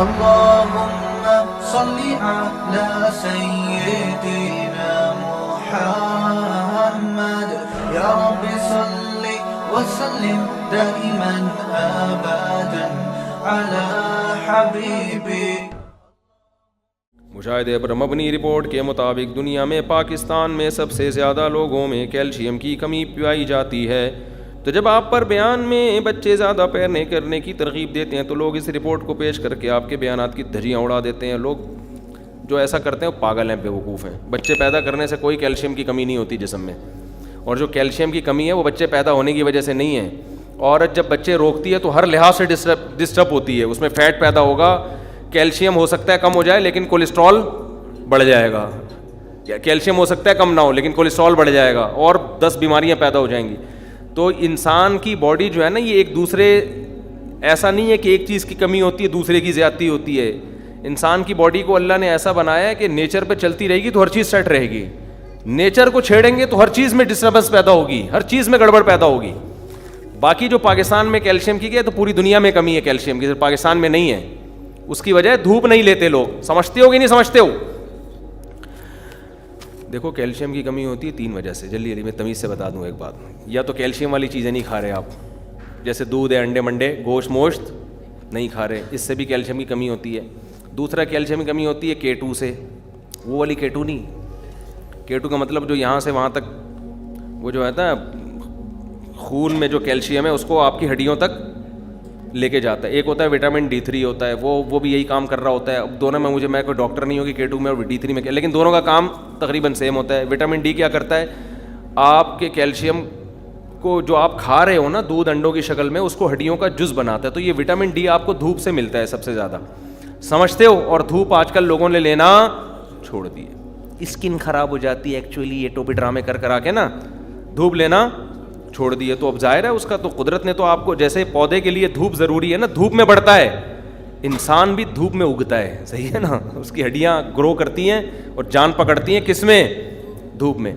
اللهم صل على سيدنا محمد يا رب صل وسلم دائما ابدا على حبيبك. مشاہدے پر مبنی رپورٹ کے مطابق دنیا میں پاکستان میں سب سے زیادہ لوگوں میں کیلشیم کی کمی پائی جاتی ہے. تو جب آپ پر بیان میں بچے زیادہ پیدا کرنے کی ترغیب دیتے ہیں تو لوگ اس رپورٹ کو پیش کر کے آپ کے بیانات کی دھجیاں اڑا دیتے ہیں. لوگ جو ایسا کرتے ہیں وہ پاگل ہیں, بیوقوف ہیں. بچے پیدا کرنے سے کوئی کیلشیم کی کمی نہیں ہوتی جسم میں, اور جو کیلشیم کی کمی ہے وہ بچے پیدا ہونے کی وجہ سے نہیں ہے. عورت جب بچے روکتی ہے تو ہر لحاظ سے ڈسٹرب ہوتی ہے. اس میں فیٹ پیدا ہوگا, کیلشیم ہو سکتا ہے کم ہو جائے لیکن کولیسٹرول بڑھ جائے گا. کیلشیم ہو سکتا ہے کم نہ ہو لیکن کولیسٹرول بڑھ جائے گا اور 10 بیماریاں پیدا ہو جائیں گی. تو انسان کی باڈی جو ہے نا, یہ ایک دوسرے, ایسا نہیں ہے کہ ایک چیز کی کمی ہوتی ہے دوسرے کی زیادتی ہوتی ہے. انسان کی باڈی کو اللہ نے ایسا بنایا ہے کہ نیچر پہ چلتی رہے گی تو ہر چیز سیٹ رہے گی. نیچر کو چھیڑیں گے تو ہر چیز میں ڈسٹربنس پیدا ہوگی, ہر چیز میں گڑبڑ پیدا ہوگی. باقی جو پاکستان میں کیلشیم کی ہے تو پوری دنیا میں کمی ہے کیلشیم کی, صرف پاکستان میں نہیں ہے. اس کی وجہ دھوپ نہیں لیتے لوگ. سمجھتے ہو کہ نہیں سمجھتے ہو؟ دیکھو کیلشیم کی کمی ہوتی ہے 3 وجہ سے. جلدی میں تمیز سے بتا دوں ایک بات. یا تو کیلشیم والی چیزیں نہیں کھا رہے آپ, جیسے دودھ ہے, انڈے منڈے, گوشت موشت نہیں کھا رہے, اس سے بھی کیلشیم کی کمی ہوتی ہے. دوسرا کیلشیم کی کمی ہوتی ہے K2 سے. وہ والی K2 نہیں, K2 کا مطلب جو یہاں سے وہاں تک وہ جو ہے نا خون میں جو کیلشیم ہے اس کو آپ کی ہڈیوں تک لے کے جاتا ہے. ایک ہوتا ہے وٹامن D3 ہوتا ہے, وہ بھی یہی کام کر رہا ہوتا ہے. اب دونوں میں میں کوئی ڈاکٹر نہیں ہوگی K2 میں اور D3 میں, لیکن دونوں کا کام تقریباً سیم ہوتا ہے. وٹامن D کیا کرتا ہے, آپ کے کیلشیم کو جو آپ کھا رہے ہو نا دودھ انڈوں کی شکل میں, اس کو ہڈیوں کا جز بناتا ہے. تو یہ وٹامن D آپ کو دھوپ سے ملتا ہے سب سے زیادہ, سمجھتے ہو؟ اور دھوپ آج کل لوگوں نے لینا چھوڑ دی ہے. اسکن خراب ہو جاتی ہے ایکچولی یہ ٹوپی ڈرامے کر آ کے نا, دھوپ لینا چھوڑ دی ہے. تو اب ظاہر ہے اس کا تو قدرت نے تو آپ کو, جیسے پودے کے لیے دھوپ ضروری ہے نا, دھوپ میں بڑھتا ہے, انسان بھی دھوپ میں اگتا ہے, صحیح ہے نا. اس کی ہڈیاں گرو کرتی ہیں اور جان پکڑتی ہیں کس میں, دھوپ میں.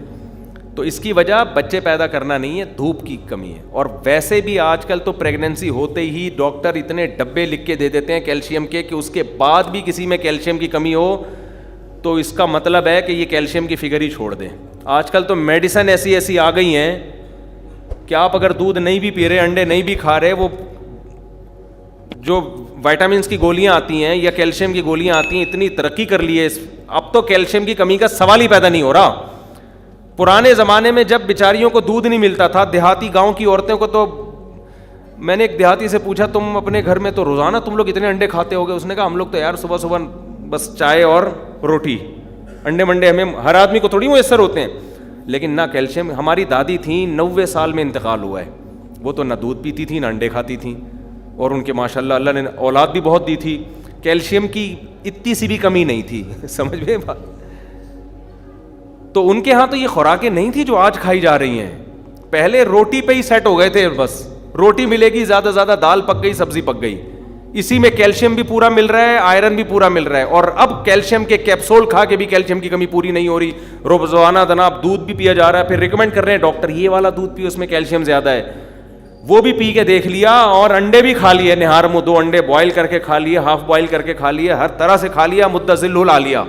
تو اس کی وجہ بچے پیدا کرنا نہیں ہے, دھوپ کی کمی ہے. اور ویسے بھی آج کل تو پریگننسی ہوتے ہی ڈاکٹر اتنے ڈبے لکھ کے دے دیتے ہیں کیلشیم کے کہ اس کے بعد بھی کسی میں کیلشیم کی کمی ہو تو اس کا مطلب ہے کہ یہ کیلشیم کی فگر ہی چھوڑ دیں. آج کل تو میڈیسن ایسی آ گئی ہیں کہ آپ اگر دودھ نہیں بھی پی رہے, انڈے نہیں بھی کھا رہے, وہ جو وائٹامنس کی گولیاں آتی ہیں یا کیلشیم کی گولیاں آتی ہیں, اتنی ترقی کر لی ہے اب تو کیلشیم کی کمی کا سوال ہی پیدا نہیں ہو رہا. پرانے زمانے میں جب بیچاریوں کو دودھ نہیں ملتا تھا, دیہاتی گاؤں کی عورتوں کو, تو میں نے ایک دیہاتی سے پوچھا تم اپنے گھر میں تو روزانہ تم لوگ اتنے انڈے کھاتے ہو گے؟ اس نے کہا ہم لوگ تو یار صبح صبح بس چائے اور روٹی, انڈے منڈے ہمیں ہر آدمی کو تھوڑی میسر ہوتے ہیں. لیکن نہ کیلشیم, ہماری دادی تھیں 90 سال میں انتقال ہوا ہے, وہ تو نہ دودھ پیتی تھی نہ انڈے کھاتی تھیں, اور ان کے ماشاءاللہ اللہ نے اولاد بھی بہت دی تھی. کیلشیم کی اتنی سی بھی کمی نہیں تھی, سمجھ میں بات. تو ان کے ہاں تو یہ خوراکیں نہیں تھی جو آج کھائی جا رہی ہیں. پہلے روٹی پہ ہی سیٹ ہو گئے تھے, بس روٹی ملے گی, زیادہ زیادہ دال پک گئی, سبزی پک گئی, اسی میں کیلشیم بھی پورا مل رہا ہے, آئرن بھی پورا مل رہا ہے. اور اب کیلشیم کے کیپسول کھا کے بھی کیلشیم کی کمی پوری نہیں ہو رہی. روزانہ جناب دودھ بھی پیا جا رہا ہے, پھر ریکمینڈ کر رہے ہیں ڈاکٹر یہ والا دودھ پیو, اس میں کیلشیم زیادہ ہے. وہ بھی پی کے دیکھ لیا, اور انڈے بھی کھا لیے, نہار منہ 2 انڈے بوائل کر کے کھا لیے, ہاف بوائل کر کے کھا لیے, ہر طرح سے کھا لیا, متزل لا لیا,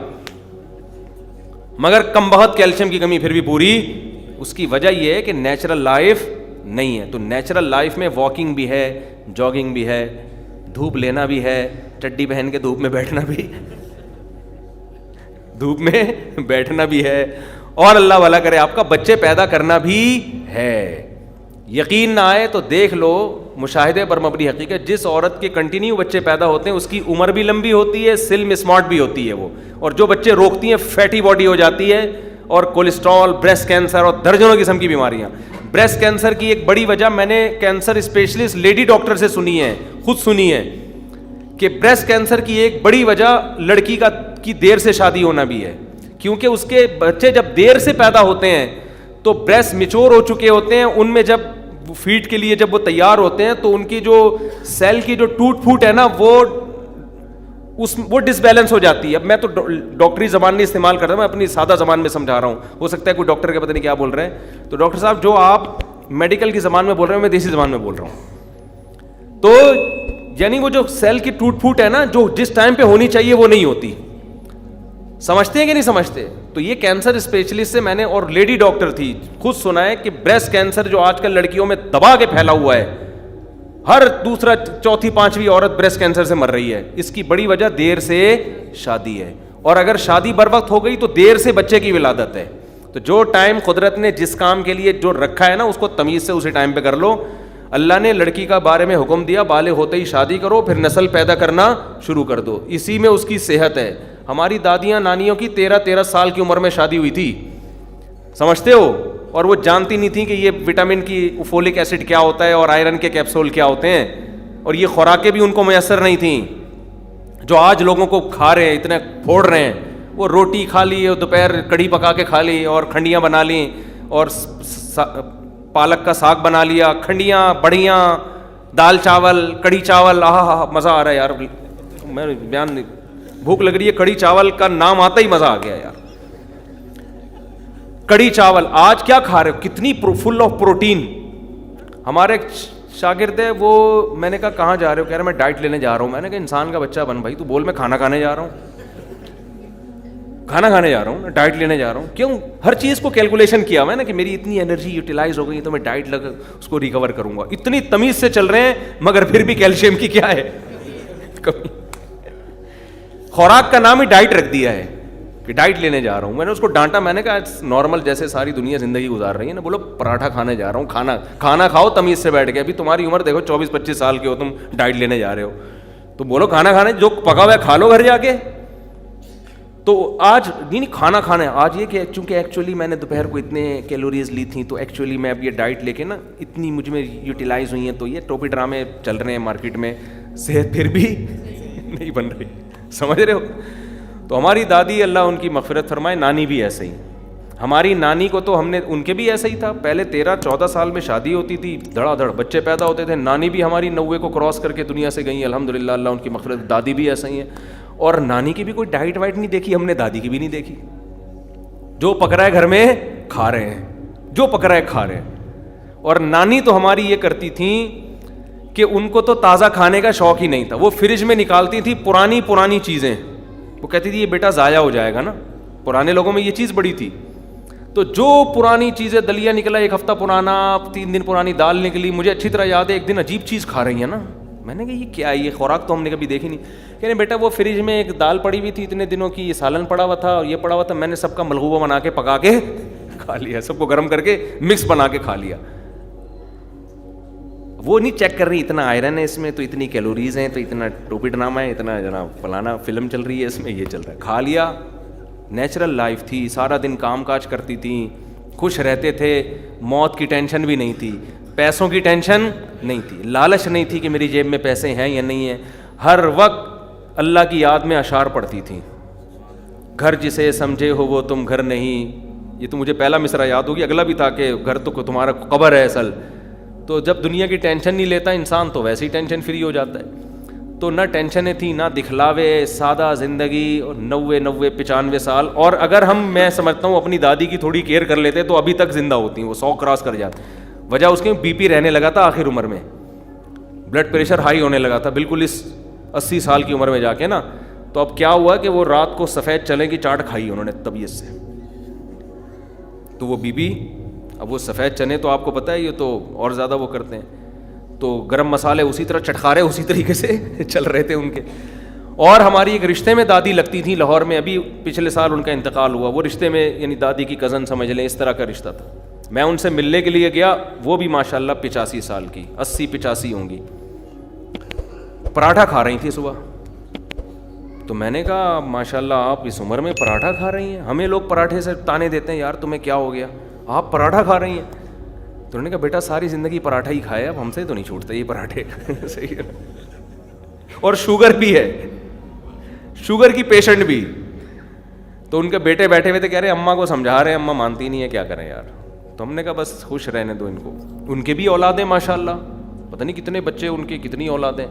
مگر کم بہت کیلشیم کی کمی پھر بھی پوری. اس کی وجہ یہ ہے کہ نیچرل لائف نہیں ہے. تو نیچرل لائف میں واکنگ بھی ہے, جاگنگ بھی ہے, دھوپ لینا بھی ہے, چڈی پہن کے دھوپ میں بیٹھنا بھی, دھوپ میں بیٹھنا بھی ہے, اور اللہ والا کرے آپ کا بچے پیدا کرنا بھی ہے. یقین نہ آئے تو دیکھ لو, مشاہدے پر مبنی حقیقت, جس عورت کے کنٹینیو بچے پیدا ہوتے ہیں اس کی عمر بھی لمبی ہوتی ہے, سلم اسمارٹ بھی ہوتی ہے وہ, اور جو بچے روکتی ہیں فیٹی باڈی ہو جاتی ہے, اور کولیسٹرول, بریسٹ کینسر اور درجنوں قسم کی بیماریاں. بریسٹ کینسر کی ایک بڑی وجہ میں نے کینسر اسپیشلسٹ لیڈی ڈاکٹر سے سنی ہے, خود سنی ہے, کہ بریسٹ کینسر کی ایک بڑی وجہ لڑکی کی دیر سے شادی ہونا بھی ہے. کیونکہ اس کے بچے جب دیر سے پیدا ہوتے ہیں تو بریسٹ میچور ہو چکے ہوتے ہیں, ان میں جب فیڈ کے لیے جب وہ تیار ہوتے ہیں تو ان کی جو سیل کی جو ٹوٹ پھوٹ ہے نا وہ ڈس بیلنس ہو جاتی ہے. اب میں تو ڈاکٹری زبان نہیں استعمال کرتا, میں اپنی سادہ زبان میں سمجھا رہا ہوں, ہو سکتا ہے کوئی ڈاکٹر کے پتہ نہیں کیا بول رہے ہیں. تو ڈاکٹر صاحب جو آپ میڈیکل کی زبان میں بول رہے ہیں میں دیسی زبان میں بول رہا ہوں. تو یعنی وہ جو سیل کی ٹوٹ پھوٹ ہے نا, جو جس ٹائم پہ ہونی چاہیے وہ نہیں ہوتی. سمجھتے ہیں کہ نہیں سمجھتے؟ تو یہ کینسر اسپیشلسٹ سے میں نے, اور لیڈی ڈاکٹر تھی, خود سنا ہے کہ بریسٹ کینسر جو آج کل لڑکیوں میں دبا کے پھیلا ہوا ہے, ہر دوسرا چوتھی پانچویں عورت بریسٹ کینسر سے مر رہی ہے. اس کی بڑی وجہ دیر سے شادی ہے, اور اگر شادی بر وقت ہو گئی تو دیر سے بچے کی ولادت ہے. تو جو ٹائم قدرت نے جس کام کے لیے جو رکھا ہے نا, اس کو تمیز سے اسی ٹائم پہ کر لو. اللہ نے لڑکی کا بارے میں حکم دیا, بالغ ہوتے ہی شادی کرو, پھر نسل پیدا کرنا شروع کر دو, اسی میں اس کی صحت ہے. ہماری دادیاں نانیوں کی 13 سال کی عمر میں شادی ہوئی تھی, سمجھتے ہو, اور وہ جانتی نہیں تھی کہ یہ وٹامن کی فولک ایسڈ کیا ہوتا ہے اور آئرن کے کیپسول کیا ہوتے ہیں, اور یہ خوراکیں بھی ان کو میسر نہیں تھیں جو آج لوگوں کو کھا رہے ہیں, اتنے پھوڑ رہے ہیں. وہ روٹی کھا لی, اور دوپہر کڑی پکا کے کھا لی, اور کھنڈیاں بنا لیں, اور پالک کا ساگ بنا لیا, کھنڈیاں, بڑیاں, دال چاول, کڑی چاول. آہا مزہ آ رہا ہے یار, میں بیان نہیں, بھوک لگ رہی ہے, کڑی چاول کا نام آتا ہی مزہ آ گیا یار. کڑی چاول آج کیا کھا رہے ہو, کتنی فل آف پروٹین. ہمارے ایک شاگرد ہے, وہ میں نے کہا کہاں جا رہے ہو, کہہ رہے میں ڈائٹ لینے جا رہا ہوں. میں نے کہا انسان کا بچہ بن بھائی, تو بول میں کھانا کھانے جا رہا ہوں, کھانا کھانے جا رہا ہوں, ڈائٹ لینے جا رہا ہوں. کیوں؟ ہر چیز کو کیلکولیشن کیا میں نا, کہ میری اتنی انرجی یوٹیلائز ہو گئی تو میں ڈائٹ لگا اس کو ریکور کروں گا. اتنی تمیز سے چل رہے ہیں, مگر پھر بھی کیلشیم کی کیا ہے کمی. خوراک کا نام ہی ڈائٹ رکھ دیا ہے کہ ڈائٹ لینے جا رہا ہوں. میں نے اس کو ڈانٹا, میں نے کہا نارمل جیسے ساری دنیا زندگی گزار رہی ہے نا, بولو پراٹھا کھانے جا رہا ہوں. کھانا کھاؤ تمیز سے بیٹھ کے. ابھی تمہاری عمر دیکھو 24-25 سال کے ہو, تم ڈائٹ لینے جا رہے ہو, تو بولو کھانا کھانے, جو پکا ہوا ہے کھا لو گھر جا کے. تو آج نہیں کھانا کھانا ہے, آج یہ کہ چونکہ ایکچولی میں نے دوپہر کو اتنے کیلوریز لی تھیں, تو ایکچولی میں اب یہ ڈائٹ لے کے نا اتنی مجھ میں یوٹیلائز ہوئی ہیں, تو یہ ٹوپی ڈرامے چل رہے ہیں مارکیٹ میں, صحت پھر بھی نہیں بن رہی. سمجھ رہے ہو؟ تو ہماری دادی اللہ ان کی مغفرت فرمائے, نانی بھی ایسے ہی. ہماری نانی کو تو ہم نے, ان کے بھی ایسا ہی تھا, پہلے 13-14 سال میں شادی ہوتی تھی, دھڑا دھڑ بچے پیدا ہوتے تھے. نانی بھی ہماری 90 کو کراس کر کے دنیا سے گئی, الحمدللہ اللہ ان کی مغفرت. دادی بھی ایسا ہی ہے, اور نانی کی بھی کوئی ڈائٹ وائٹ نہیں دیکھی ہم نے, دادی کی بھی نہیں دیکھی. جو پک رہا ہے گھر میں کھا رہے ہیں, جو پک رہا ہے کھا رہے ہیں. اور نانی تو ہماری یہ کرتی تھیں کہ ان کو تو تازہ کھانے کا شوق ہی نہیں تھا, وہ فریج میں نکالتی تھی پرانی چیزیں. وہ کہتی تھی یہ بیٹا ضائع ہو جائے گا نا, پرانے لوگوں میں یہ چیز بڑی تھی. تو جو پرانی چیزیں, دلیا نکلا 1 ہفتہ پرانا, 3 دن پرانی دال نکلی, مجھے اچھی طرح یاد ہے ایک دن عجیب چیز کھا رہی ہیں نا. میں نے کہا یہ کیا ہے, یہ خوراک تو ہم نے کبھی دیکھی نہیں. کہہ رہے بیٹا وہ فریج میں ایک دال پڑی ہوئی تھی اتنے دنوں کی, یہ سالن پڑا ہوا تھا اور یہ پڑا ہوا تھا, میں نے سب کا ملغوبہ بنا کے پکا کے کھا لیا, سب کو گرم کر کے مکس بنا کے کھا لیا. وہ نہیں چیک کر رہی اتنا آئرن ہے اس میں, تو اتنی کیلوریز ہیں, تو اتنا ٹوپی ڈرامہ ہے, اتنا جناب فلانا فلم چل رہی ہے اس میں, یہ چل رہا ہے. کھا لیا. نیچرل لائف تھی, سارا دن کام کاج کرتی تھیں, خوش رہتے تھے, موت کی ٹینشن بھی نہیں تھی, پیسوں کی ٹینشن نہیں تھی, لالچ نہیں تھی کہ میری جیب میں پیسے ہیں یا نہیں ہیں. ہر وقت اللہ کی یاد میں اشعار پڑھتی تھیں. گھر جسے سمجھے ہو وہ تم گھر نہیں, یہ تو مجھے پہلا مصرع یاد ہوگی, اگلا بھی تھا کہ گھر تو تمہارا قبر ہے اصل. تو جب دنیا کی ٹینشن نہیں لیتا انسان تو ویسے ہی ٹینشن فری ہو جاتا ہے. تو نہ ٹینشنیں تھیں, نہ دکھلاوے, سادہ زندگی, اور 90-95 سال. اور اگر میں سمجھتا ہوں اپنی دادی کی تھوڑی کیئر کر لیتے تو ابھی تک زندہ ہوتی ہیں, وہ 100 کراس کر جاتے. وجہ اس کے بی پی رہنے لگا تھا آخر عمر میں, بلڈ پریشر ہائی ہونے لگا تھا بالکل اس 80 سال کی عمر میں جا کے نا. تو اب کیا ہوا کہ وہ رات کو سفید چنے کی چاٹ کھائی انہوں نے طبیعت سے, تو وہ بی پی, اب وہ سفید چنے تو آپ کو پتہ ہے یہ تو اور زیادہ وہ کرتے ہیں, تو گرم مسالے اسی طرح چٹخارے اسی طریقے سے چل رہے تھے ان کے. اور ہماری ایک رشتے میں دادی لگتی تھیں لاہور میں, ابھی پچھلے سال ان کا انتقال ہوا. وہ رشتے میں یعنی دادی کی کزن سمجھ لیں, اس طرح کا رشتہ تھا. میں ان سے ملنے کے لیے گیا, وہ بھی ماشاءاللہ 85 سال کی, 80-85 ہوں گی. پراٹھا کھا رہی تھی صبح. تو میں نے کہا ماشاءاللہ آپ اس عمر میں پراٹھا کھا رہی ہیں, ہمیں لوگ پراٹھے سے تانے دیتے ہیں یار تمہیں کیا ہو گیا, آپ پراٹھا کھا رہی ہیں. تو انہوں نے کہا بیٹا ساری زندگی پراٹھا ہی کھایا, اب ہم سے تو نہیں چھوٹتے یہ پراٹھے. صحیح ہے. اور شوگر بھی ہے, شوگر کی پیشنٹ بھی. تو ان کے بیٹے بیٹھے ہوئے تھے, کہہ رہے اماں کو سمجھا رہے ہیں, اماں مانتی نہیں ہے, کیا کریں یار. تو ہم نے کہا بس خوش رہنے دو ان کو, ان کے بھی اولادیں ماشاءاللہ, پتہ نہیں کتنے بچے ان کی, کتنی اولادیں.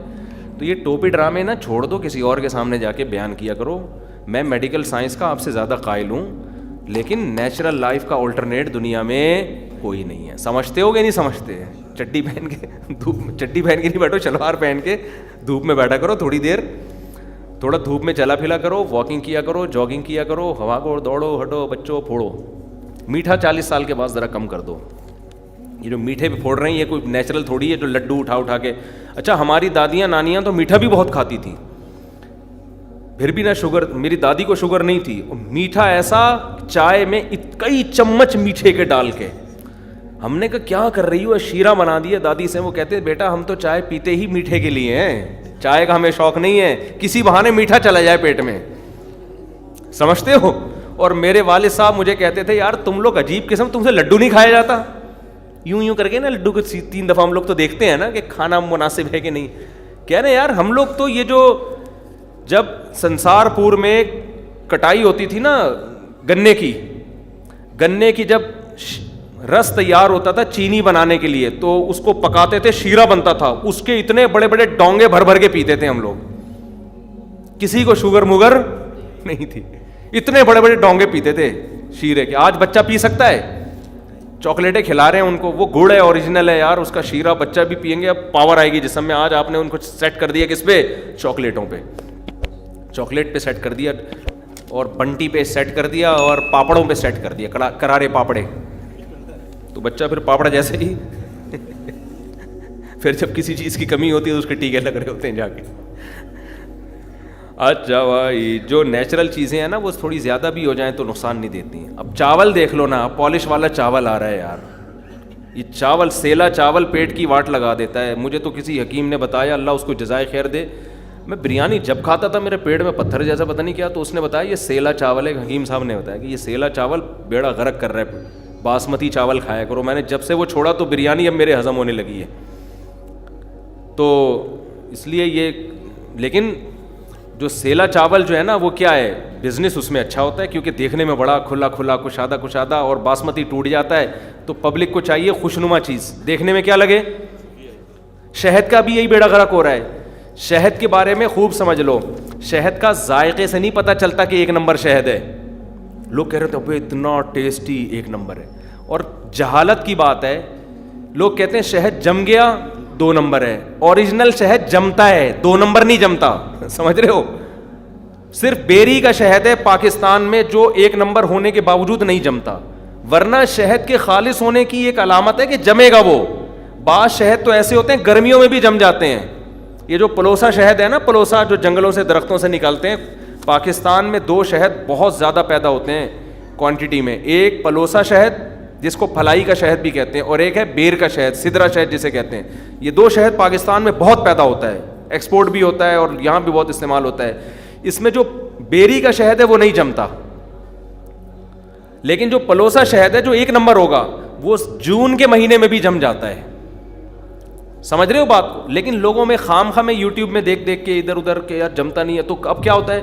تو یہ ٹوپی ڈرامے نا چھوڑ دو, کسی اور کے سامنے جا کے بیان کیا کرو. میں میڈیکل سائنس کا آپ سے زیادہ قائل ہوں, لیکن نیچرل لائف کا آلٹرنیٹ دنیا میں کوئی نہیں ہے. سمجھتے ہو کہ نہیں سمجھتے ہیں؟ چڈی پہن کے دھوپ میں, چڈی پہن کے نہیں بیٹھو, شلوار پہن کے دھوپ میں بیٹھا کرو, تھوڑی دیر تھوڑا دھوپ میں چلا پھلا کرو, واکنگ کیا کرو, جاگنگ کیا کرو, ہوا کو دوڑو, ہٹو, بچو, پھوڑو. میٹھا 40 سال کے بعد ذرا کم کر دو. یہ جو میٹھے پہ پھوڑ رہے ہیں یہ کوئی نیچرل تھوڑی ہے جو لڈو اٹھا کے. اچھا ہماری دادیاں نانیاں تو میٹھا بھی بہت کھاتی تھیں, پھر بھی نہ شوگر, میری دادی کو شوگر نہیں تھی, میٹھا ایسا چائے میں کئی چمچ میٹھے کے ڈال کے. ہم نے کہا کیا کر رہی ہو, شیرہ بنا دی ہے دادی سے. وہ کہتے ہیں بیٹا ہم تو چائے پیتے ہی میٹھے کے لیے ہیں, چائے کا ہمیں شوق نہیں ہے, کسی بہانے میٹھا چلا جائے پیٹ میں, سمجھتے ہو. اور میرے والد صاحب مجھے کہتے تھے یار تم لوگ عجیب قسم, تم سے لڈو نہیں کھایا جاتا, یوں کر کے نا لڈو کو 3 دفعہ ہم لوگ تو دیکھتے ہیں نا کہ کھانا مناسب ہے کہ نہیں. کہہ رہے یار ہم لوگ تو یہ جو جب سنسار پور میں کٹائی ہوتی تھی نا گنے کی جب رس تیار ہوتا تھا چینی بنانے کے لیے تو اس کو پکاتے تھے, شیرہ بنتا تھا, اس کے اتنے بڑے بڑے ڈونگے بھر کے پیتے تھے ہم لوگ. کسی کو شوگر موگر نہیں تھی, اتنے بڑے بڑے ڈونگے پیتے تھے شیرے کے. آج بچہ پی سکتا ہے, چاکلیٹیں کھلا رہے ہیں ان کو, وہ گڑ ہے, اوریجنل ہے یار, اس کا شیرہ بچہ بھی پئیں گے, اب پاور آئے گی جسم میں. آج آپ نے ان کو سیٹ کر دیا کس پہ, چاکلیٹوں پہ, چاکلیٹ پہ سیٹ کر دیا, اور بنٹی پہ سیٹ کر دیا, اور پاپڑوں پہ سیٹ کر دیا, کرارے پاپڑے. تو بچہ پھر پاپڑ جیسے ہی پھر جب کسی چیز کی کمی ہوتی ہے تو اس کے ٹیکے لگ رہے ہوتے ہیں جا کے. اچھا بھائی جو نیچرل چیزیں ہیں نا وہ تھوڑی زیادہ بھی ہو جائیں تو نقصان نہیں دیتی ہیں. اب چاول دیکھ لو نا, پالش والا چاول آ رہا ہے یار, یہ چاول سیلا چاول پیٹ کی واٹ لگا دیتا ہے. مجھے تو کسی حکیم نے بتایا, اللہ اس کو جزائے خیر دے, میں بریانی جب کھاتا تھا میرے پیٹ میں پتھر جیسا پتہ نہیں کیا, تو اس نے بتایا یہ سیلا چاول ہے. حکیم صاحب نے بتایا کہ یہ سیلا چاول بیڑا غرق کر رہا ہے, باسمتی چاول کھایا کرو. میں نے جب سے وہ چھوڑا تو بریانی اب میرے ہضم ہونے لگی ہے. تو اس لیے یہ, لیکن جو سیلا چاول جو ہے نا وہ کیا ہے, بزنس اس میں اچھا ہوتا ہے کیونکہ دیکھنے میں بڑا کھلا کشادہ, اور باسمتی ٹوٹ جاتا ہے. تو پبلک کو چاہیے خوشنما چیز, دیکھنے میں کیا لگے. شہد کا بھی یہی بیڑا غرق ہو رہا ہے. شہد کے بارے میں خوب سمجھ لو, شہد کا ذائقے سے نہیں پتہ چلتا کہ 1 نمبر شہد ہے. لوگ کہہ رہے تھے ابے اتنا ٹیسٹی 1 نمبر ہے, اور جہالت کی بات ہے. لوگ کہتے ہیں شہد جم گیا 2 نمبر ہے, اوریجنل شہد جمتا ہے, 2 نمبر نہیں جمتا, سمجھ رہے ہو. صرف بیری کا شہد ہے پاکستان میں جو 1 نمبر ہونے کے باوجود نہیں جمتا, ورنہ شہد کے خالص ہونے کی ایک علامت ہے کہ جمے گا وہ. بعض شہد تو ایسے ہوتے ہیں گرمیوں میں بھی جم جاتے ہیں. یہ جو پلوسا شہد ہے نا, پلوسا جو جنگلوں سے درختوں سے نکالتے ہیں, پاکستان میں 2 شہد بہت زیادہ پیدا ہوتے ہیں کوانٹٹی میں. ایک پلوسا شہد جس کو پھلائی کا شہد بھی کہتے ہیں, اور ایک ہے بیر کا شہد, سدرا شہد جسے کہتے ہیں. یہ 2 شہد پاکستان میں بہت پیدا ہوتا ہے, ایکسپورٹ بھی ہوتا ہے اور یہاں بھی بہت استعمال ہوتا ہے. اس میں جو بیری کا شہد ہے وہ نہیں جمتا, لیکن جو پلوسا شہد ہے جو 1 نمبر ہوگا وہ جون کے مہینے میں بھی جم جاتا ہے. سمجھ رہے ہو بات کو. لیکن لوگوں میں خام میں یوٹیوب میں دیکھ کے ادھر ادھر کہ یار جمتا نہیں ہے. تو اب کیا ہوتا ہے,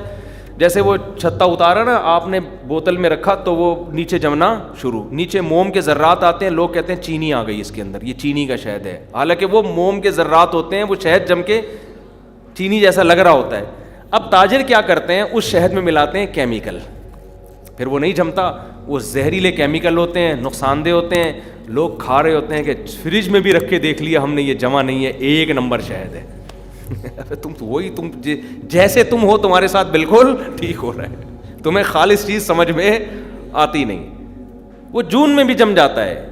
جیسے وہ چھتا اتارا نا آپ نے, بوتل میں رکھا تو وہ نیچے جمنا شروع, نیچے موم کے ذرات آتے ہیں, لوگ کہتے ہیں چینی آ گئی اس کے اندر, یہ چینی کا شہد ہے. حالانکہ وہ موم کے ذرات ہوتے ہیں, وہ شہد جم کے چینی جیسا لگ رہا ہوتا ہے. اب تاجر کیا کرتے ہیں, اس شہد میں ملاتے ہیں کیمیکل, پھر وہ نہیں جمتا. وہ زہریلے کیمیکل ہوتے ہیں, نقصان دہ ہوتے ہیں. لوگ کھا رہے ہوتے ہیں کہ فریج میں بھی رکھ کے دیکھ لیا ہم نے, یہ جمع نہیں ہے, 1 نمبر شہد ہے. تم جیسے تم ہو تمہارے ساتھ بالکل ٹھیک ہو رہا ہے, تمہیں خالص چیز سمجھ میں آتی نہیں. وہ جون میں بھی جم جاتا ہے.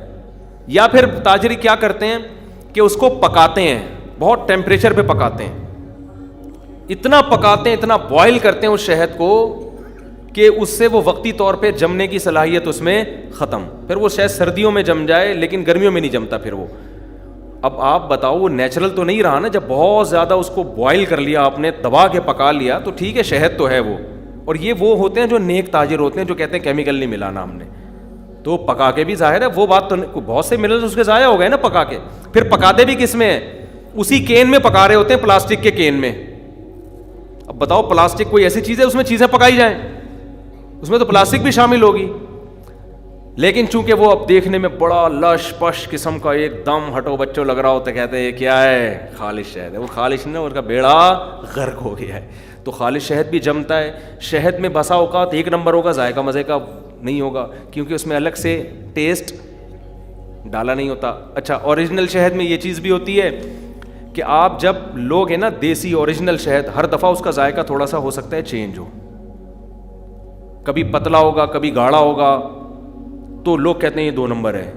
یا پھر تاجری کیا کرتے ہیں کہ اس کو پکاتے ہیں, بہت ٹیمپریچر پہ پکاتے ہیں, اتنا پکاتے ہیں, اتنا بوائل کرتے ہیں اس شہد کو کہ اس سے وہ وقتی طور پہ جمنے کی صلاحیت اس میں ختم. پھر وہ شاید سردیوں میں جم جائے لیکن گرمیوں میں نہیں جمتا پھر وہ. اب آپ بتاؤ وہ نیچرل تو نہیں رہا نا, جب بہت زیادہ اس کو بوائل کر لیا آپ نے, دبا کے پکا لیا, تو ٹھیک ہے شہد تو ہے وہ. اور یہ وہ ہوتے ہیں جو نیک تاجر ہوتے ہیں جو کہتے ہیں کیمیکل نہیں ملانا ہم نے, تو پکا کے بھی ظاہر ہے وہ بات تو بہت سے منرلز اس کے ضائع ہو گئے نا پکا کے. پھر پکاتے بھی کس میں ہیں, اسی کین میں پکا رہے ہوتے ہیں, پلاسٹک کے کین میں. اب بتاؤ پلاسٹک کوئی ایسی چیز ہے اس میں چیزیں پکائی جائیں, اس میں تو پلاسٹک بھی شامل ہوگی. لیکن چونکہ وہ اب دیکھنے میں بڑا لش پش قسم کا ایک دم ہٹو بچوں لگ رہا ہوتا ہے, کہتے ہیں یہ کیا ہے, خالص شہد ہے. وہ خالص نہیں, ان کا بیڑا غرق ہو گیا ہے. تو خالص شہد بھی جمتا ہے. شہد میں بسا اوقات 1 نمبر ہوگا, ذائقہ مزے کا نہیں ہوگا, کیونکہ اس میں الگ سے ٹیسٹ ڈالا نہیں ہوتا. اچھا اوریجنل شہد میں یہ چیز بھی ہوتی ہے کہ آپ جب لوگ ہیں نا دیسی اوریجنل شہد, ہر دفعہ اس کا ذائقہ تھوڑا سا ہو سکتا ہے چینج ہو, کبھی پتلا ہوگا کبھی گاڑھا ہوگا, تو لوگ کہتے ہیں یہ 2 نمبر ہے,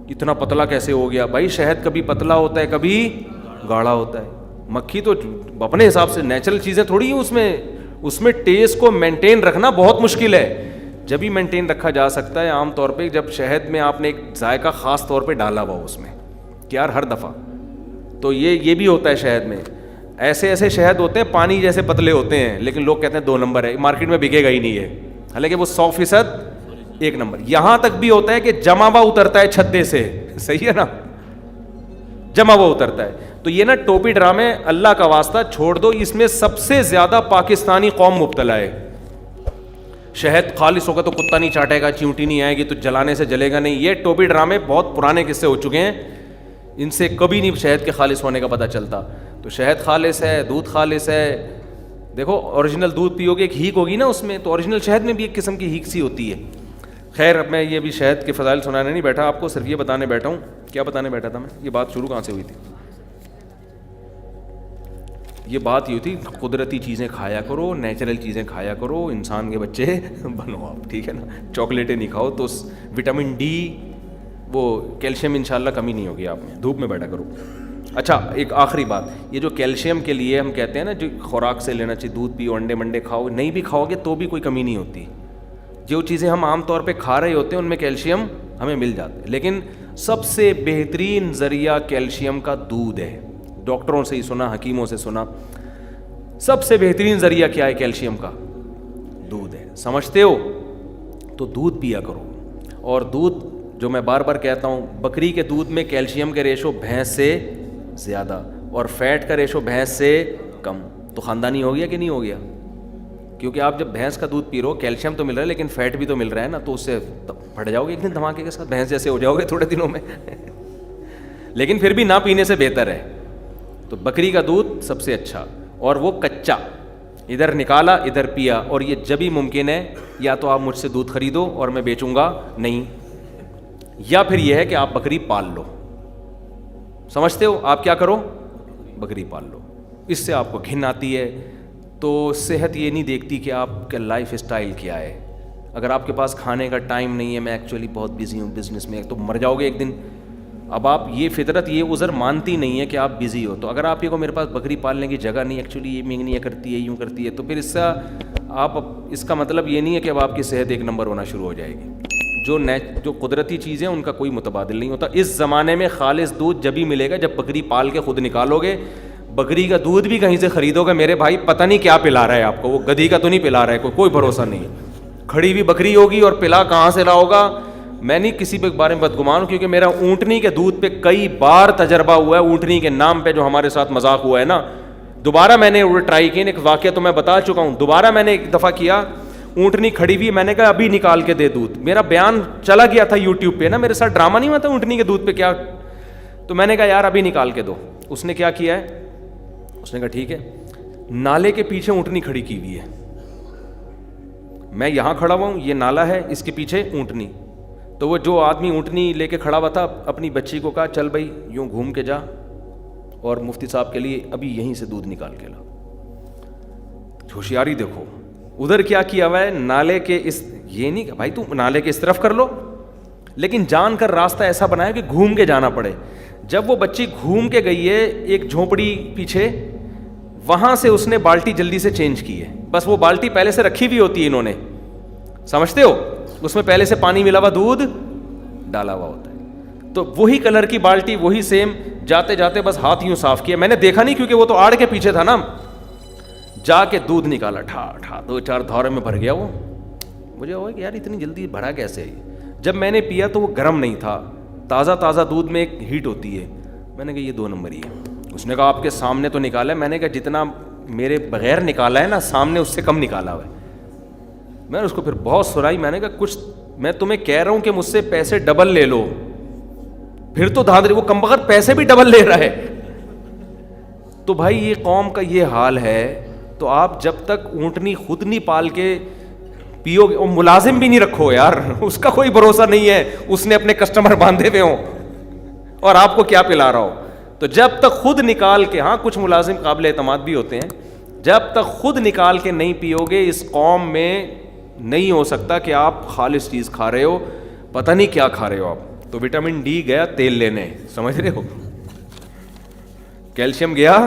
اتنا پتلا کیسے ہو گیا. بھائی شہد کبھی پتلا ہوتا ہے کبھی گاڑھا ہوتا ہے, مکھی تو اپنے حساب سے نیچرل چیزیں تھوڑی ہیں, اس میں ٹیسٹ کو مینٹین رکھنا بہت مشکل ہے. جب ہی مینٹین رکھا جا سکتا ہے عام طور پہ جب شہد میں آپ نے ایک ذائقہ خاص طور پہ ڈالا ہوا اس میں, کہ یار ہر دفعہ. تو یہ بھی ہوتا ہے شہد میں. ایسے شہد ہوتے ہیں پانی جیسے پتلے ہوتے ہیں, لیکن لوگ کہتے ہیں 2 نمبر ہے, مارکیٹ میں بکے گا ہی نہیں ہے, حالانکہ وہ 100% 1 نمبر. یہاں تک بھی ہوتا ہے کہ جمع ہوا اترتا ہے چھتے سے, صحیح ہے نا, جمع ہوا اترتا ہے. تو یہ نا ٹوپی ڈرامے اللہ کا واسطہ چھوڑ دو, اس میں سب سے زیادہ پاکستانی قوم مبتلا ہے. شہد خالص ہوگا تو کتا نہیں چاٹے گا, چیونٹی نہیں آئے گی تو جلانے سے جلے گا نہیں. یہ ٹوپی ڈرامے بہت پرانے قصے ہو چکے ہیں, ان سے کبھی نہیں شہد کے خالص ہونے کا پتہ چلتا. تو شہد خالص ہے, دودھ خالص ہے. دیکھو اوریجنل دودھ پیو گے ایک ہیک ہوگی نا اس میں, تو اوریجنل شہد میں بھی ایک قسم کی ہیک سی ہوتی ہے. خیر اب میں یہ بھی شہد کے فضائل سنانے نہیں بیٹھا آپ کو, صرف یہ بتانے بیٹھا ہوں. کیا بتانے بیٹھا تھا میں, یہ بات شروع کہاں سے ہوئی تھی؟ یہ بات یہ تھی قدرتی چیزیں کھایا کرو, نیچرل چیزیں کھایا کرو, انسان کے بچے بنو آپ, ٹھیک ہے نا. چاکلیٹیں نہیں کھاؤ تو وٹامن ڈی وہ کیلشیم انشاءاللہ کمی نہیں ہوگی آپ میں, دھوپ میں بیٹھا کرو. اچھا ایک آخری بات, یہ جو کیلشیم کے لیے ہم کہتے ہیں نا جو خوراک سے لینا چاہیے, دودھ پیو, انڈے منڈے کھاؤ, نہیں بھی کھاؤ گے تو بھی کوئی کمی نہیں ہوتی. جو چیزیں ہم عام طور پہ کھا رہے ہوتے ہیں ان میں کیلشیم ہمیں مل جاتا ہے, لیکن سب سے بہترین ذریعہ کیلشیم کا دودھ ہے. ڈاکٹروں سے ہی سنا, حکیموں سے سنا, سب سے بہترین ذریعہ کیا ہے کیلشیم کا؟ دودھ ہے. سمجھتے ہو؟ تو دودھ پیا کرو. اور دودھ جو میں بار بار کہتا ہوں, بکری کے دودھ میں کیلشیم کے ریشو بھینس سے زیادہ اور فیٹ کا ریشو بھینس سے کم. تو خاندانی ہو گیا کہ نہیں ہو گیا؟ کیونکہ آپ جب بھینس کا دودھ پی رہے ہو کیلشیم تو مل رہا ہے لیکن فیٹ بھی تو مل رہا ہے نا, تو اس سے پھٹ جاؤ گے ایک دن دھماکے کے ساتھ, بھینس جیسے ہو جاؤ گے تھوڑے دنوں میں. لیکن پھر بھی نہ پینے سے بہتر ہے. تو بکری کا دودھ سب سے اچھا, اور وہ کچا, ادھر نکالا ادھر پیا. اور یہ جب ہی ممکن ہے یا تو آپ مجھ سے دودھ خریدو اور میں بیچوں گا نہیں, یا پھر یہ ہے کہ آپ بکری پال لو. سمجھتے ہو؟ آپ کیا کرو, بکری پال لو. اس سے آپ کو گھن آتی ہے. تو صحت یہ نہیں دیکھتی کہ آپ کا لائف اسٹائل کیا ہے. اگر آپ کے پاس کھانے کا ٹائم نہیں ہے, میں ایکچولی بہت بزی ہوں بزنس میں, تو مر جاؤ گے ایک دن. اب آپ یہ فطرت یہ عذر مانتی نہیں ہے کہ آپ بزی ہو. تو اگر آپ یہ کو میرے پاس بکری پالنے کی جگہ نہیں, ایکچولی یہ مینگ نہیں کرتی ہے, یوں کرتی ہے, تو پھر اس سے آپ, اس کا مطلب یہ نہیں ہے کہ اب آپ کی صحت 1 نمبر ہونا شروع ہو جائے گی. جو قدرتی چیزیں ان کا کوئی متبادل نہیں ہوتا. اس زمانے میں خالص دودھ جب ہی ملے گا جب بکری پال کے خود نکالو گے. بکری کا دودھ بھی کہیں سے خریدو گے میرے بھائی, پتہ نہیں کیا پلا رہا ہے آپ کو, وہ گدھی کا تو نہیں پلا رہا ہے, کوئی بھروسہ نہیں. کھڑی ہوئی بکری ہوگی اور پلا کہاں سے لاؤ گا. میں نہیں کسی پہ بارے میں بدگمان ہوں, کیونکہ میرا اونٹنی کے دودھ پہ کئی بار تجربہ ہوا ہے. اونٹنی کے نام پہ جو ہمارے ساتھ مذاق ہوا ہے نا, دوبارہ میں نے ٹرائی کی. ایک واقعہ تو میں بتا چکا ہوں, دوبارہ میں نے ایک دفعہ کیا. اونٹنی کھڑی ہوئی, میں نے کہا ابھی نکال کے دے دودھ. میرا بیان چلا گیا تھا یوٹیوب پہ نا, میرے ساتھ ڈرامہ نہیں ہوا تھا اونٹنی کے دودھ پہ کیا. تو میں نے کہا یار ابھی نکال کے دو. اس نے کیا کیا ہے, اس نے کہا ٹھیک ہے. نالے کے پیچھے اونٹنی کھڑی کی ہوئی ہے, میں یہاں کھڑا ہوا ہوں, یہ نالا ہے, اس کے پیچھے اونٹنی. تو وہ جو آدمی اونٹنی لے کے کھڑا ہوا تھا, اپنی بچی کو کہا چل بھائی یوں گھوم کے جا اور مفتی صاحب کے لیے ابھی یہیں سے دودھ نکال کے لا. ہوشیاری دیکھو, ادھر کیا کیا ہوا ہے, نالے کے اس, یہ نہیں کہ بھائی تم نالے کے اس طرف کر لو, لیکن جان کر راستہ ایسا بنایا کہ گھوم کے جانا پڑے. جب وہ بچی گھوم کے گئی ہے ایک جھونپڑی پیچھے, وہاں سے اس نے بالٹی جلدی سے چینج کی ہے. بس وہ بالٹی پہلے سے رکھی ہوئی ہوتی ہے انہوں نے, سمجھتے ہو, اس میں پہلے سے پانی ملا ہوا دودھ ڈالا ہوا ہوتا ہے. تو وہی کلر کی بالٹی, وہی سیم, جاتے جاتے بس ہاتھ یوں صاف کیا. میں نے دیکھا نہیں کیونکہ وہ تو آڑ کے پیچھے تھا نا, جا کے دودھ نکالا, ٹھا ٹھا 2-4 دھورے میں بھر گیا. وہ مجھے ہوا کہ یار اتنی جلدی بھرا کیسے. جب میں نے پیا تو وہ گرم نہیں تھا, تازہ دودھ میں ایک ہیٹ ہوتی ہے. میں نے کہا یہ 2 نمبر ہی ہے. اس نے کہا آپ کے سامنے تو نکالا ہے. میں نے کہا جتنا میرے بغیر نکالا ہے نا, سامنے اس سے کم نکالا ہوا ہے. میں نے اس کو پھر بہت سنائی. میں نے کہا کچھ, میں تمہیں کہہ رہا ہوں کہ مجھ سے پیسے ڈبل لے لو, پھر تو دھاندلی, وہ کمبخت پیسے بھی ڈبل لے رہا ہے. تو بھائی یہ قوم کا یہ حال ہے. تو آپ جب تک اونٹنی خود نہیں پال کے پیو گے, اور ملازم بھی نہیں رکھو یار, اس کا کوئی بھروسہ نہیں ہے, اس نے اپنے کسٹمر باندھے ہوئے ہوں اور آپ کو کیا پلا رہا ہو. تو جب تک خود نکال کے, ہاں کچھ ملازم قابل اعتماد بھی ہوتے ہیں, جب تک خود نکال کے نہیں پیو گے اس قوم میں نہیں ہو سکتا کہ آپ خالص چیز کھا رہے ہو, پتہ نہیں کیا کھا رہے ہو آپ. تو وٹامن ڈی گیا تیل لینے, سمجھ رہے ہو, کیلشیم گیا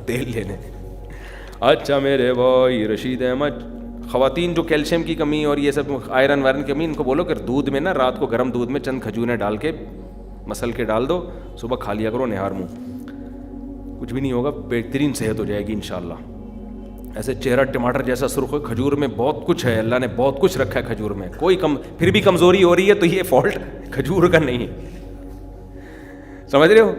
تیل لینے. اچھا میرے بھائی رشید احمد, خواتین جو کیلشیم کی کمی اور یہ سب آئرن وائرن کی کمی, ان کو بولو کہ دودھ میں نا رات کو گرم دودھ میں چند کھجوریں ڈال کے مسل کے ڈال دو, صبح کھا لیا کرو نہار منہ, کچھ بھی نہیں ہوگا, بہترین صحت ہو جائے گی انشاءاللہ. ایسے چہرہ ٹماٹر جیسا سرخ ہو, کھجور میں بہت کچھ ہے, اللہ نے بہت کچھ رکھا ہے کھجور میں, کوئی پھر بھی کمزوری ہو رہی ہے تو یہ فالٹ کھجور کا نہیں, سمجھ رہے ہو.